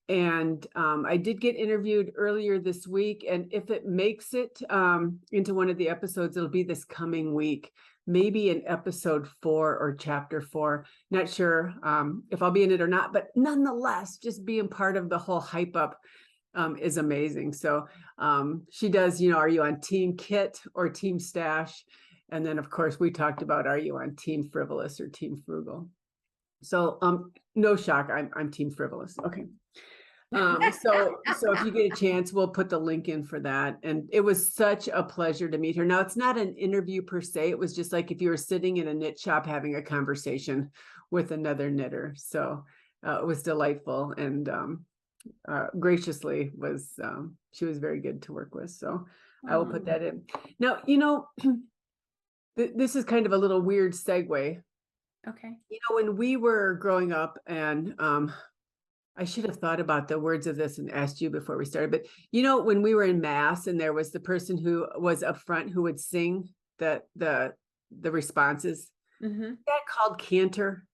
And I did get interviewed earlier this week. And if it makes it into one of the episodes, it'll be this coming week, maybe in episode 4 or chapter 4. Not sure if I'll be in it or not, but nonetheless, just being part of the whole hype up is amazing. So she does, are you on Team Kit or Team Stash? And then of course we talked about, are you on Team Frivolous or Team Frugal? So no shock, I'm Team Frivolous. Okay. So if you get a chance, we'll put the link in for that. And it was such a pleasure to meet her. Now, it's not an interview per se. It was just like if you were sitting in a knit shop having a conversation with another knitter. So it was delightful, and graciously she was very good to work with. So I will put that in. Now, this is kind of a little weird segue. Okay. When we were growing up, and I should have thought about the words of this and asked you before we started, but when we were in mass and there was the person who was up front who would sing the responses, that called cantor.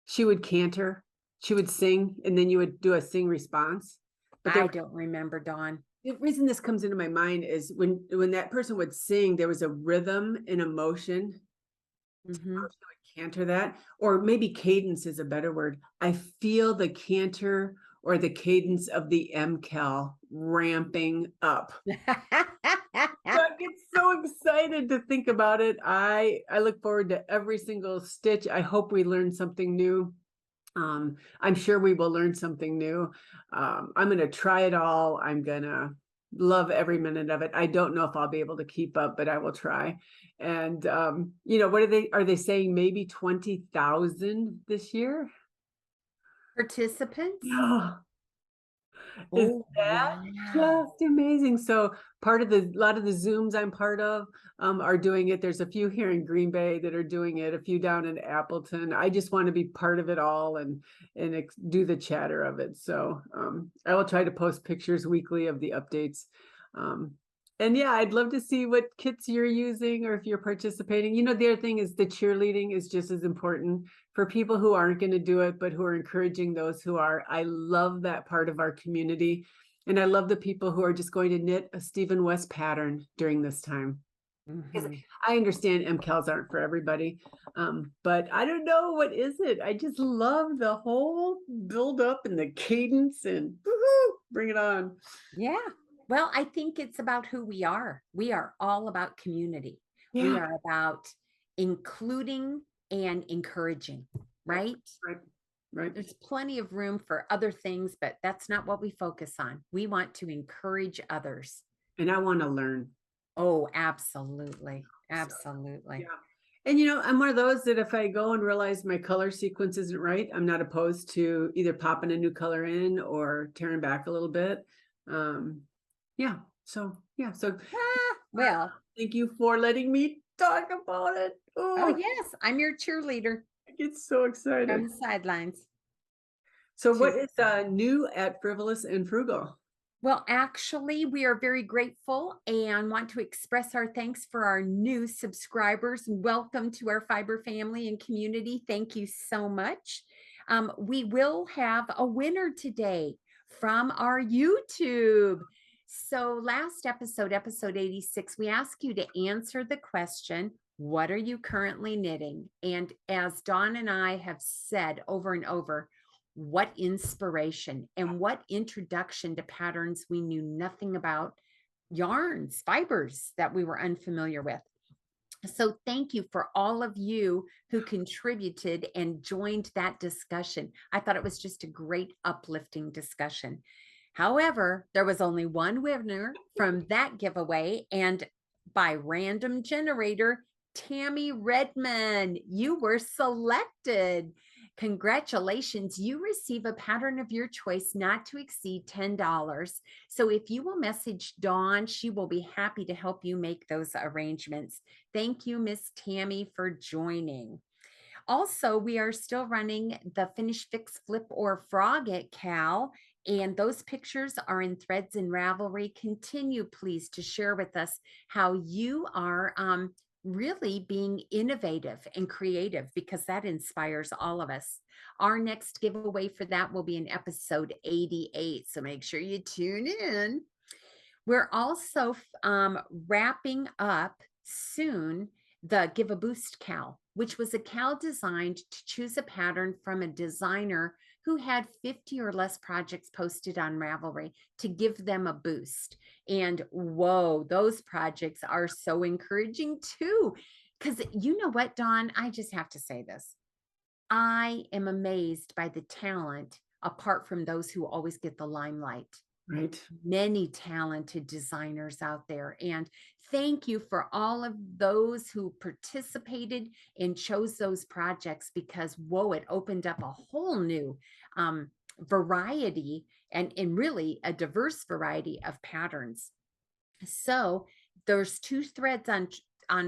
She would cantor, she would sing, and then you would do a sing response. But I don't remember, Dawn. The reason this comes into my mind is when that person would sing, there was a rhythm and emotion. Canter that, or maybe cadence is a better word. I feel the canter or the cadence of the MKAL ramping up. I get so excited to think about it. I look forward to every single stitch. I hope we learn something new. I'm sure we will learn something new. I'm going to try it all. I'm going to love every minute of it. I don't know if I'll be able to keep up, but I will try. And what are they saying? Maybe 20,000 this year? Participants? Yeah. Is that just amazing? So a lot of the Zooms I'm part of are doing it. There's a few here in Green Bay that are doing it, a few down in Appleton. I just want to be part of it all and do the chatter of it. So I will try to post pictures weekly of the updates. And yeah, I'd love to see what kits you're using or if you're participating. The other thing is the cheerleading is just as important for people who aren't going to do it, but who are encouraging those who are. I love that part of our community. And I love the people who are just going to knit a Stephen West pattern during this time. Because I understand MKALs aren't for everybody, but I don't know, what is it? I just love the whole build up and the cadence and bring it on. Yeah. Well, I think it's about who we are. We are all about community. Yeah. We are about including and encouraging, right? Right. There's plenty of room for other things, but that's not what we focus on. We want to encourage others. And I want to learn. Oh, absolutely. Absolutely. Yeah. And I'm one of those that if I go and realize my color sequence isn't right, I'm not opposed to either popping a new color in or tearing back a little bit. So well, thank you for letting me talk about it. Oh yes, I'm your cheerleader. I get so excited on the sidelines. So what is new at Frivolous and Frugal? Well, actually, we are very grateful and want to express our thanks for our new subscribers. Welcome to our fiber family and community. Thank you so much. We will have a winner today from our YouTube. So last episode 86, we asked you to answer the question, what are you currently knitting? And as Dawn and I have said over and over, what inspiration and what introduction to patterns we knew nothing about, yarns, fibers that we were unfamiliar with. So thank you for all of you who contributed and joined that discussion. I thought it was just a great uplifting discussion. However, there was only one winner from that giveaway, and by random generator, Tammy Redman, you were selected. Congratulations, you receive a pattern of your choice not to exceed $10. So if you will message Dawn, she will be happy to help you make those arrangements. Thank you, Miss Tammy, for joining. Also, we are still running the Finish, Fix, Flip, or Frog at Cal, and those pictures are in Threads and Ravelry. Continue, please, to share with us how you are really being innovative and creative, because that inspires all of us. Our next giveaway for that will be in episode 88, so make sure you tune in. We're also wrapping up soon the Give a Boost Cal, which was a Cal designed to choose a pattern from a designer who had 50 or less projects posted on Ravelry to give them a boost. And whoa, those projects are so encouraging too. Because you know what, Dawn, I just have to say this. I am amazed by the talent apart from those who always get the limelight. Right. Many talented designers out there. And thank you for all of those who participated and chose those projects, because whoa, it opened up a whole new variety and really a diverse variety of patterns. So there's 2 threads on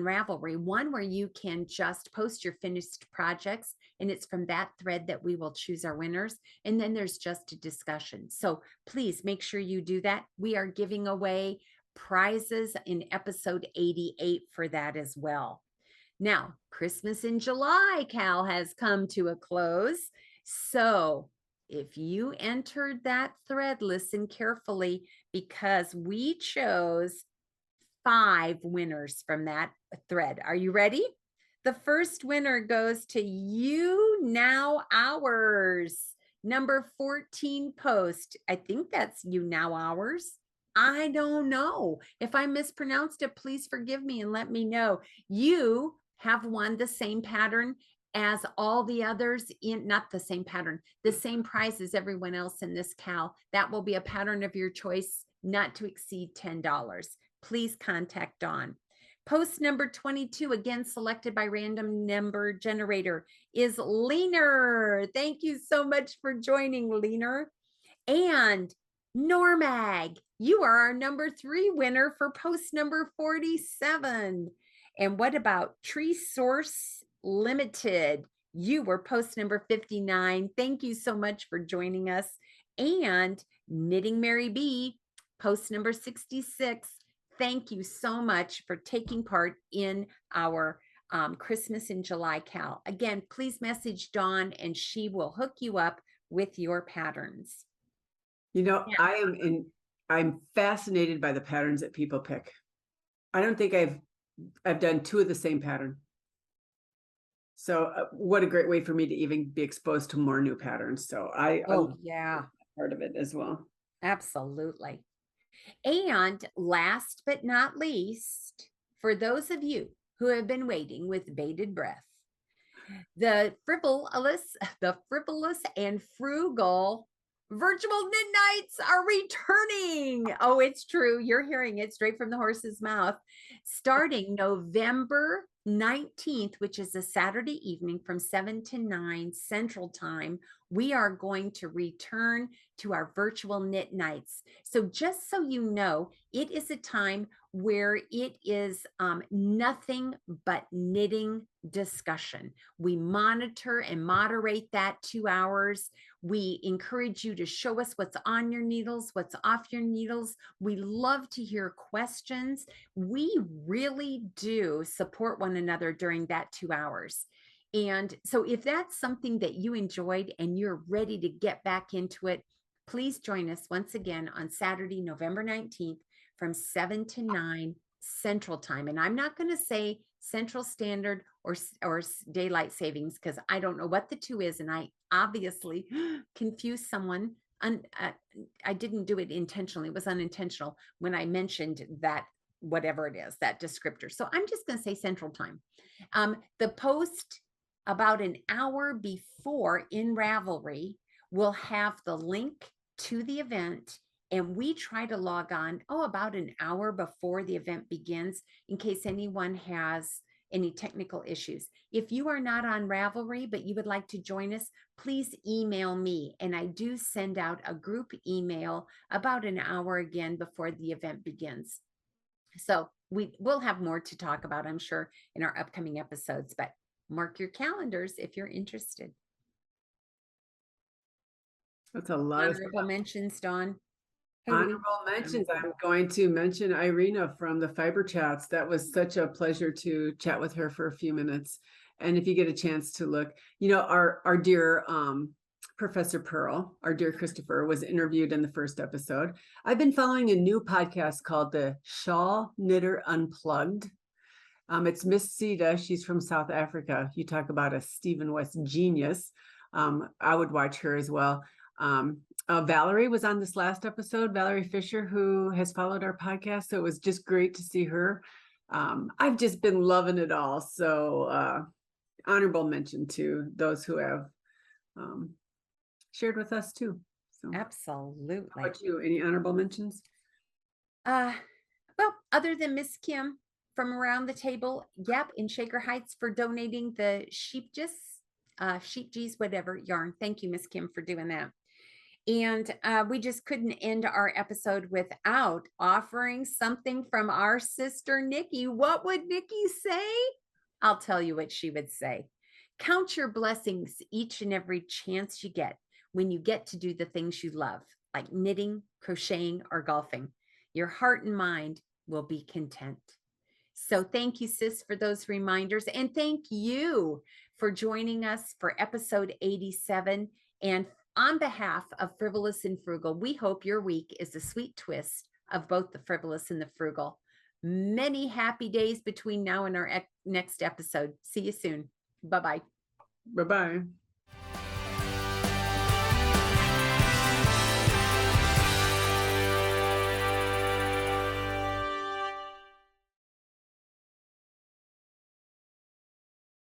Ravelry, one where you can just post your finished projects, and it's from that thread that we will choose our winners. And then there's just a discussion. So please make sure you do that. We are giving away prizes in episode 88 for that as well. Now, Christmas in July, Cal, has come to a close. So if you entered that thread, listen carefully, because we chose 5 winners from that thread. Are you ready? The first winner goes to You Now Hours, number 14 post. I think that's You Now Hours. I don't know. If I mispronounced it, please forgive me and let me know. You have won the same pattern as all the others in, not the same pattern, the same prize as everyone else in this Cal. That will be a pattern of your choice, not to exceed $10. Please contact Dawn. Post number 22, again selected by random number generator, is Leaner. Thank you so much for joining, Leaner. And Normag, you are our number 3 winner for post number 47. And what about Tree Source Limited? You were post number 59. Thank you so much for joining us. And Knitting Mary B, post number 66. Thank you so much for taking part in our Christmas in July Cal. Again, please message Dawn and she will hook you up with your patterns. You know, yeah. I'm fascinated by the patterns that people pick. I don't think I've done 2 of the same pattern. So what a great way for me to even be exposed to more new patterns. So yeah, part of it as well. Absolutely. And last but not least, for those of you who have been waiting with bated breath, the frivolous and frugal virtual knit nights are returning. Oh, it's true. You're hearing it straight from the horse's mouth. Starting November 19th, which is a Saturday evening from 7 to 9 Central Time, we are going to return to our virtual knit nights. So just so you know, it is a time where it is nothing but knitting discussion. We monitor and moderate that 2 hours. We encourage you to show us what's on your needles, what's off your needles. We love to hear questions. We really do support one another during that 2 hours. And so if that's something that you enjoyed and you're ready to get back into it, please join us once again on Saturday, November 19th from 7 to 9 Central Time. And I'm not going to say Central Standard or Daylight Savings, because I don't know what the 2 is. And I obviously confused someone. I didn't do it intentionally. It was unintentional when I mentioned that, whatever it is, that descriptor. So I'm just going to say Central Time. The post about an hour before in Ravelry will have the link to the event, and we try to log on about an hour before the event begins in case anyone has any technical issues. If you are not on Ravelry, but you would like to join us, please email me. And I do send out a group email about an hour again before the event begins. So we will have more to talk about, I'm sure, in our upcoming episodes, but mark your calendars if you're interested. That's a lot of honorable mentions, Dawn. honorable mentions. I'm going to mention Irina from the Fiberchats. That was such a pleasure to chat with her for a few minutes. And if you get a chance to look, you know, our dear Professor Purl, our dear Christopher, was interviewed in the first episode. I've been following a new podcast called the Shawl Knitter Unplugged. It's Miss Sita. She's from South Africa. You talk about a Stephen West genius. I would watch her as well. Valerie was on this last episode, Valerie Fisher, who has followed our podcast. So it was just great to see her. I've just been loving it all. So honorable mention to those who have shared with us too. So, absolutely. How about you? Any honorable mentions? Well, other than Miss Kim from around the table, yep, in Shaker Heights for donating the sheep G's, whatever yarn. Thank you, Miss Kim, for doing that. And we just couldn't end our episode without offering something from our sister, Nikki. What would Nikki say? I'll tell you what she would say. Count your blessings each and every chance you get when you get to do the things you love, like knitting, crocheting, or golfing. Your heart and mind will be content. So thank you, sis, for those reminders. And thank you for joining us for episode 87. And on behalf of Frivolous and Frugal, we hope your week is a sweet twist of both the frivolous and the frugal. Many happy days between now and our next episode. See you soon. Bye-bye. Bye-bye.